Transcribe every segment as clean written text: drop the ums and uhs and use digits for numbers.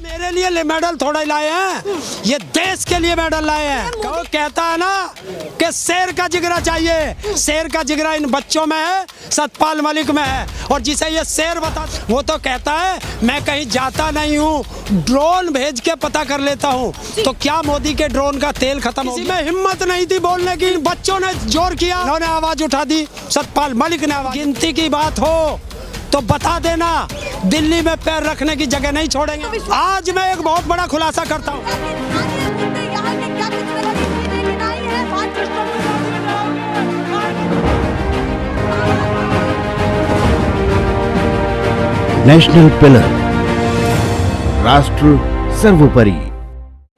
मेरे लिए मेडल थोड़ा ही लाए हैं, ये देश के लिए मेडल लाए हैं। वो कहता है ना कि शेर का जिगरा चाहिए, शेर का जिगरा इन बच्चों में है, सतपाल मलिक में है। और जिसे ये शेर बता, वो तो कहता है मैं कहीं जाता नहीं हूँ, ड्रोन भेज के पता कर लेता हूँ। तो क्या मोदी के ड्रोन का तेल खत्म हो गया? हिम्मत नहीं थी बोलने की, बच्चों ने जोर किया, उन्होंने आवाज उठा दी, सतपाल मलिक ने आवाज। गिनती की बात हो तो बता देना, दिल्ली में पैर रखने की जगह नहीं छोड़ेंगे। आज मैं एक बहुत बड़ा खुलासा करता हूँ। नेशनल पिलर, राष्ट्र सर्वोपरि।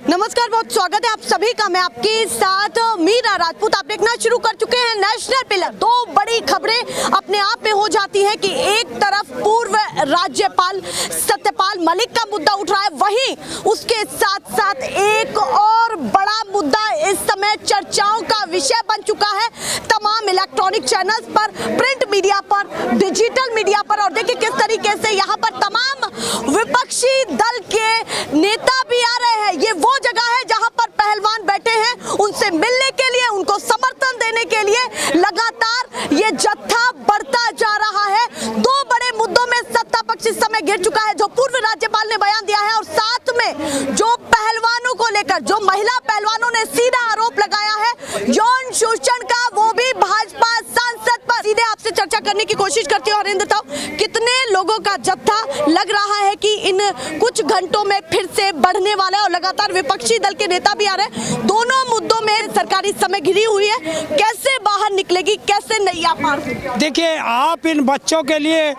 नमस्कार, बहुत स्वागत है आप सभी का। मैं आपके साथ मीरा राजपूत। आप देखना शुरू कर चुके हैं नेशनल पिलर। दो बड़ी खबरें अपने आप में हो जाती हैं कि एक तरफ पूर्व राज्यपाल सत्यपाल मलिक का मुद्दा उठ रहा है, वहीं उसके साथ साथ एक और बड़ा मुद्दा इस समय चर्चाओं का विषय बन चुका है तमाम इलेक्ट्रॉनिक चैनल्स पर, प्रिंट मीडिया पर, डिजिटल मीडिया पर। और देखिए किस तरीके से यहाँ पर तमाम विपक्षी दल के नेता भी आ रहे हैं। ये वो जगह है जहां पर पहलवान बैठे हैं, उनसे मिलने के लिए, उनको समर्थन देने के लिए लगातार ये जत्था बढ़ता जा रहा है। दो बड़े मुद्दों में सत्ता पक्ष इस समय गिर चुका है, जो पूर्व राज्यपाल ने बयान दिया है और साथ में जो पहलवानों को लेकर, जो महिला पहलवानों ने सीधा आरोप लगाया है यौन शोषण का, वो भी भाजपा सांसद पर। सीधे आपसे चर्चा करने की कोशिश करती हूँ हरिंद्र साहब, कितने लोगों का जत्था लग रहा है कि इन कुछ घंटों में फिर से बढ़ने वाला है और लगातार विपक्षी दल के नेता भी आ रहे हैं। दोनों मुद्दों में सरकार इस समय घिरी हुई है, कैसे बाहर निकलेगी, कैसे नैया पार? देखिए, आप इन बच्चों के लिए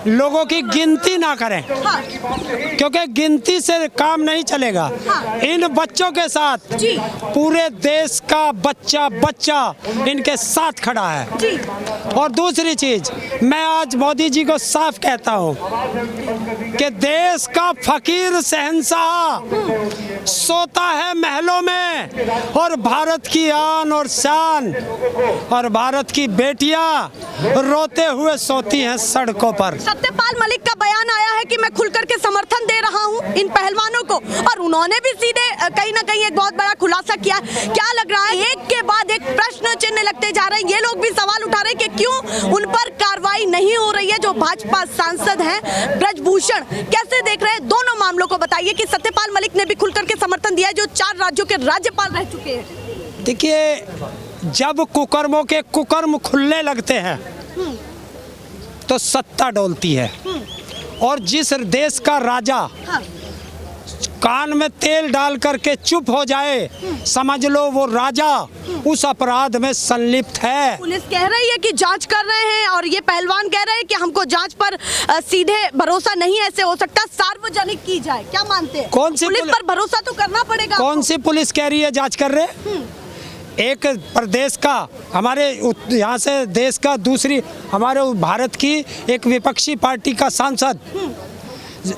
लोगों की गिनती ना करें। हाँ। क्योंकि गिनती से काम नहीं चलेगा। हाँ। इन बच्चों के साथ जी। पूरे देश का बच्चा इनके साथ खड़ा है जी। और दूसरी चीज, मैं आज मोदी जी को साफ कहता हूँ कि देश का फकीर शहंशाह सोता है महलों में और भारत की आन और शान और भारत की बेटियां रोते हुए सोती हैं सड़कों पर। सत्यपाल मलिक का बयान आया है कि मैं खुलकर के समर्थन दे रहा हूं इन पहलवानों को, और उन्होंने भी सीधे कहीं ना कहीं एक बहुत बड़ा खुलासा किया। क्या लग रहा है, एक के बाद एक प्रश्न चिन्ह लगते जा रहे हैं, ये लोग भी सवाल उठा रहे हैं कि क्यों उन पर कार्रवाई नहीं हो रही है। जो भाजपा सांसद हैं ब्रजभूषण, कैसे देख रहे हैं दोनों मामलों को? बताइए कि सत्यपाल मलिक ने भी खुलकर के समर्थन दिया है, जो 4 राज्यों के राज्यपाल रह चुके हैं। देखिए, जब कुकर्मों के कुकर्म खुलने लगते हैं तो सत्ता डोलती है, और जिस देश का राजा हाँ। कान में तेल डाल करके चुप हो जाए, समझ लो वो राजा उस अपराध में संलिप्त है। पुलिस कह रही है कि जांच कर रहे हैं और ये पहलवान कह रहे हैं कि हमको जांच पर सीधे भरोसा नहीं ऐसे हो सकता, सार्वजनिक की जाए। क्या मानते हैं? कौन सी पुलिस पर भरोसा तो करना पड़ेगा। कौन सी पुलिस कह रही है जांच कर रहे? एक प्रदेश का, हमारे यहाँ से देश का, दूसरी हमारे भारत की एक विपक्षी पार्टी का सांसद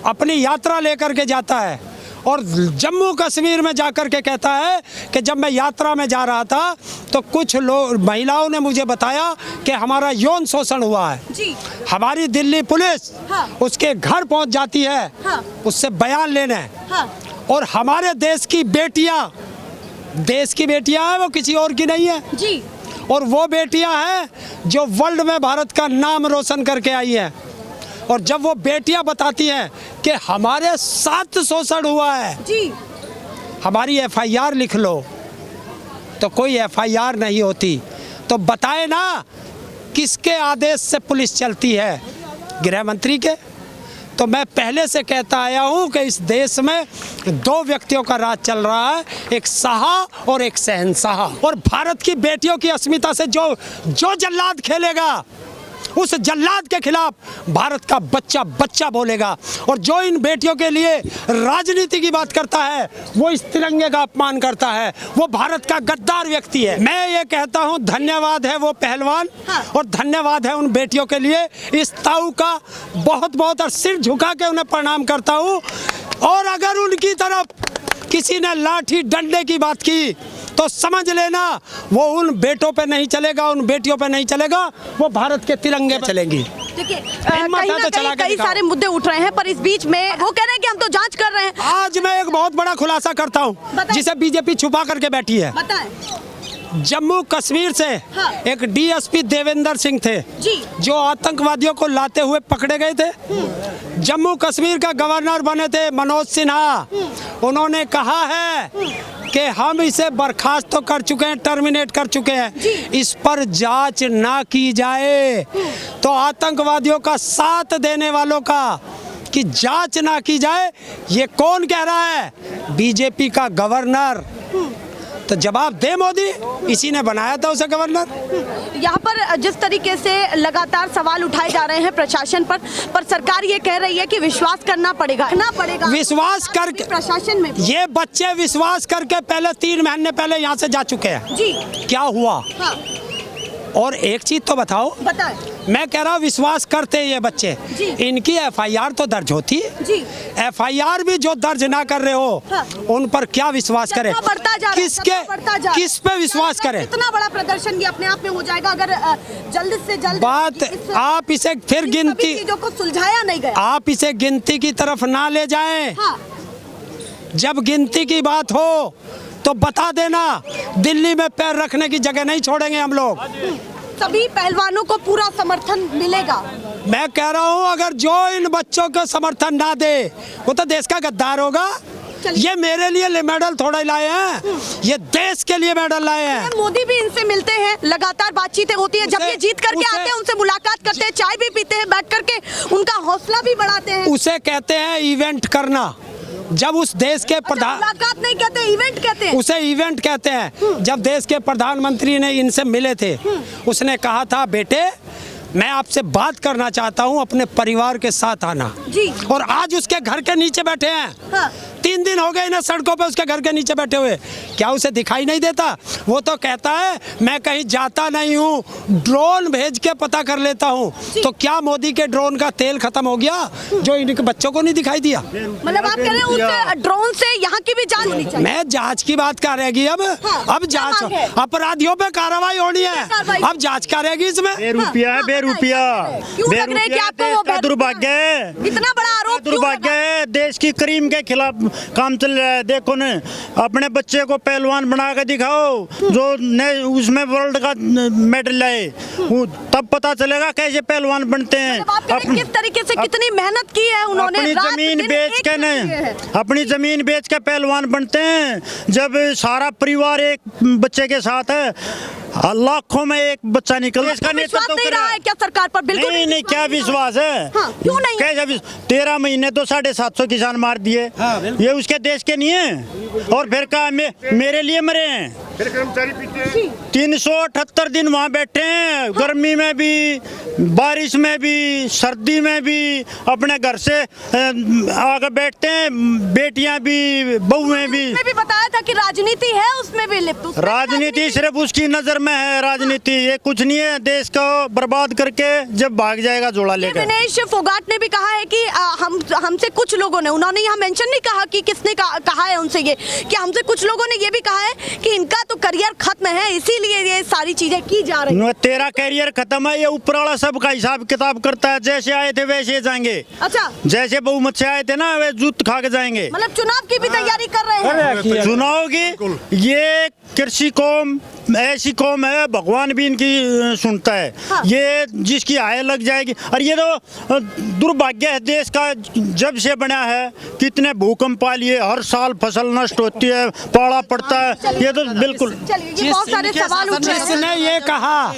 अपनी यात्रा लेकर के जाता है और जम्मू कश्मीर में जाकर के कहता है कि जब मैं यात्रा में जा रहा था तो कुछ लोग, महिलाओं ने मुझे बताया कि हमारा यौन शोषण हुआ है। जी। हमारी दिल्ली पुलिस हाँ। उसके घर पहुंच जाती है। हाँ। उससे बयान लेने। हाँ। और हमारे देश की बेटियां हैं, वो किसी और की नहीं है जी। और वो बेटियां हैं जो वर्ल्ड में भारत का नाम रोशन करके आई हैं। और जब वो बेटियां बताती हैं कि हमारे साथ शोषण हुआ है, जी, हमारी FIR लिख लो, तो कोई FIR नहीं होती। तो बताए ना किसके आदेश से पुलिस चलती है? गृह मंत्री के। तो मैं पहले से कहता आया हूं कि इस देश में 2 व्यक्तियों का राज चल रहा है, एक शाह और एक शहंशाह। और भारत की बेटियों की अस्मिता से जो जल्लाद खेलेगा, उस जल्लाद के खिलाफ भारत का बच्चा बोलेगा। और जो इन बेटियों के लिए राजनीति की बात करता है, वो इस तिरंगे का अपमान करता है, वो भारत का गद्दार व्यक्ति है। मैं ये कहता हूँ, धन्यवाद है वो पहलवान। हाँ। और धन्यवाद है उन बेटियों के लिए। इस ताऊ का बहुत बहुत और सिर झुका के उन्हें प्रणाम करता हूँ। और अगर उनकी तरफ किसी ने लाठी डंडे की बात की तो समझ लेना वो उन बेटों पे नहीं चलेगा, उन बेटियों पे नहीं चलेगा, वो भारत के तिरंगे पे चलेंगी। देखिए हिम्मत कहीं है ना तो चला कहीं के कई दिखाओ। सारे मुद्दे उठ रहे हैं, पर इस बीच में वो कह रहे हैं कि हम तो जांच कर रहे हैं। आज मैं एक बहुत बड़ा खुलासा करता हूँ बताइए। जिसे बीजेपी छुपा करके बैठी है। बताएं। जम्मू कश्मीर से हाँ। एक डीएसपी देवेंद्र सिंह थे जी। जो आतंकवादियों को लाते हुए पकड़े गए थे। जम्मू कश्मीर का गवर्नर बने थे मनोज सिन्हा। उन्होंने कहा है कि हम इसे बर्खास्त तो कर चुके हैं, टर्मिनेट कर चुके हैं, इस पर जांच ना की जाए तो आतंकवादियों का साथ देने वालों का कि जांच ना की जाए, ये कौन कह रहा है? बीजेपी का गवर्नर। तो जवाब दे मोदी, इसी ने बनाया था उसे गवर्नर। यहाँ पर जिस तरीके से लगातार सवाल उठाए जा रहे हैं प्रशासन पर सरकार ये कह रही है कि विश्वास करना पड़ेगा। विश्वास करके प्रशासन में ये बच्चे विश्वास करके पहले 3 महीने पहले यहाँ से जा चुके हैं। जी। क्या हुआ? हाँ। और एक चीज तो बताओ, बताएं। मैं कह रहा हूँ विश्वास करते हैं ये बच्चे, जी। इनकी एफआईआर तो दर्ज होती है। जी। एफआईआर भी जो दर्ज ना कर रहे हो, हाँ। उन पर क्या विश्वास करें? सत्ता बढ़ता जा रहा है, किसके सत्ता बढ़ता जा रहा है। किस पे विश्वास करें? इतना बड़ा प्रदर्शन ये अपने आप में हो जाएगा अगर जल्द से जल्द बात आप इसे फिर गिनती, चीजों को सुलझाया नहीं गया। आप इसे गिनती की तरफ ना ले जाएं। हाँ। जब गिनती की बात हो तो बता देना, दिल्ली में पैर रखने की जगह नहीं छोड़ेंगे हम लोग। सभी पहलवानों को पूरा समर्थन मिलेगा। मैं कह रहा हूं अगर जो इन बच्चों को समर्थन ना दे वो तो देश का गद्दार होगा। ये मेरे लिए मेडल थोड़ा ही लाए हैं, ये देश के लिए मेडल लाए हैं। मोदी भी इनसे मिलते हैं, लगातार बातचीत होती है। जब ये जीत करके आते हैं उनसे मुलाकात करते हैं, चाय भी पीते हैं, बैठ करके उनका हौसला भी बढ़ाते हैं। उसे कहते हैं इवेंट करना। जब उस देश के प्रधान, मुलाकात नहीं कहते, इवेंट कहते हैं। उसे इवेंट कहते हैं। जब देश के प्रधानमंत्री ने इनसे मिले थे, उसने कहा था बेटे मैं आपसे बात करना चाहता हूं, अपने परिवार के साथ आना। जी। और आज उसके घर के नीचे बैठे हैं। हाँ। 3 दिन हो गए इन्हें सड़कों पे उसके घर के नीचे बैठे हुए। क्या उसे दिखाई नहीं देता? वो तो कहता है मैं कहीं जाता नहीं हूँ, ड्रोन भेज के पता कर लेता हूँ। तो क्या मोदी के ड्रोन का तेल खत्म हो गया जो इनके बच्चों को नहीं दिखाई दिया? मतलब आप कह रहे हैं उस ड्रोन से यहाँ की भी जांच होनी चाहिए। मैं जांच की बात कर रहेगी अब। हाँ, अब क्या जांच, मांग है? अपराधियों पे कार्रवाई होनी है। कार्रवाई? अब जांच करेगी इसमें। बेरुपया है, बेरुपया। क्यों लग रहा है कि आपको वो का दुर्भाग्य है, इतना बड़ा आरोप क्यों दुर्भाग्य लगा? है। देश की करीम के खिलाफ काम चल रहा है। देखो न, अपने बच्चे को पहलवान बना के दिखाओ जो उसमें वर्ल्ड का मेडल लाए, तब पता चलेगा कैसे पहलवान बनते हैं। मतलब आप कह रहे हैं किस तरीके से कितनी मेहनत की है उन्होंने, अपनी रात जमीन दिन बेच एक के दिन न, किए हैं। अपनी जमीन बेच के पहलवान बनते हैं। जब सारा परिवार एक बच्चे के साथ है, लाखों में एक बच्चा निकल इसका विश्वास नहीं रहा है क्या सरकार पर? बिल्कुल नहीं नहीं, क्या विश्वास है? हाँ, क्यों नहीं? कैसा 13 महीने तो 750 किसान मार दिए। ये उसके देश के नहीं है। और फिर कहा मेरे लिए मरे हैं। 378 दिन वहाँ बैठे हैं, गर्मी में भी, बारिश में भी, सर्दी में भी, अपने घर से आगे बैठते हैं। बेटियां भी, बहुएं भी। उसमें भी बताया था कि राजनीति है, उसमें भी लिप्त। उसमें राजनीति सिर्फ उसकी नजर में है। राजनीति ये कुछ नहीं है। देश को बर्बाद करके जब भाग जाएगा जोड़ा लेकर। विनेश फोगाट ने भी कहा है कि हमसे कुछ लोगों ने, उन्होंने यहाँ मेंशन नहीं कहा कि किसने कहा है उनसे ये, कि हमसे कुछ लोगों ने ये भी कहा है कि इनका तो करियर खत्म है, इसीलिए ये सारी चीजें की जा रही हैं। तेरा करियर खत्म है, ये ऊपर वाला सबका हिसाब किताब करता है। जैसे आए थे वैसे जाएंगे। अच्छा, जैसे बहुमत से आए थे ना, वे जूत खा के जाएंगे। मतलब चुनाव की भी तैयारी कर रहे हैं। चुनाव की ये कृषि कौम ऐसी कौम है, भगवान भी इनकी सुनता है। हाँ। ये जिसकी आय लग जाएगी। और ये तो दुर्भाग्य है देश का, जब से बना है कितने भूकंप आ लिए, हर साल फसल नष्ट होती है, पाला पड़ता है। ये तो बिल्कुल चलिए, ये बहुत सारे सवाल उठ रहे हैं। जिसने ये कहा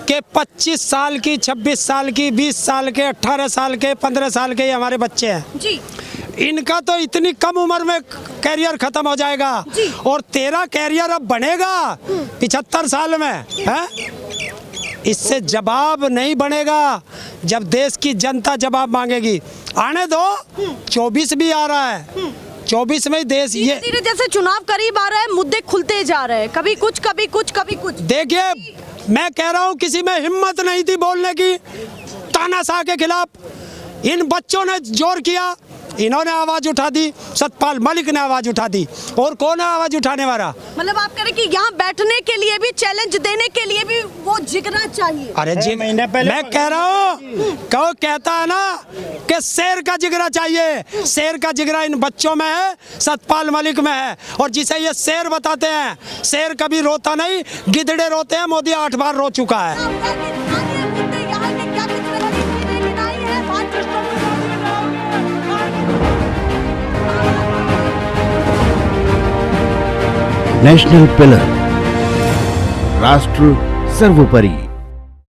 कि 25 साल की, 26 साल की, 20 साल के, 18 साल के, 15 साल के ये हमारे बच्चे हैं, जी, इनका तो इतनी कम उम्र में कैरियर खत्म हो जाएगा। जी। और तेरा कैरियर अब बनेगा 75 साल में है? इससे जवाब नहीं बनेगा जब देश की जनता जवाब मांगेगी। आने दो, 24 भी आ रहा है, 24 में देश ये धीरे जैसे चुनाव करीब आ रहा है, मुद्दे खुलते जा रहे हैं, कभी कुछ कभी कुछ कभी कुछ। देखिए, मैं कह रहा हूँ किसी में हिम्मत नहीं थी बोलने की तानाशाह के खिलाफ। इन बच्चों ने जोर किया, इन्होंने आवाज़ उठा दी, सतपाल मलिक ने आवाज़ उठा दी, और कौन है आवाज़ उठाने वाला? मतलब आप कह रहे हैं कि यहाँ बैठने के लिए भी, चैलेंज देने के लिए भी वो जिगरा चाहिए। अरे जी, महीने पहले मैं कह रहा हूँ, कहो कहता है ना कि शेर का जिगरा चाहिए, शेर का जिगरा इन बच्चों में है, सतपाल मलिक में है। और जिसे ये शेर बताते हैं, शेर कभी रोता नहीं, गिदड़े रोते हैं। मोदी 8 बार रो चुका है। नेशनल पिलर, राष्ट्र सर्वोपरि।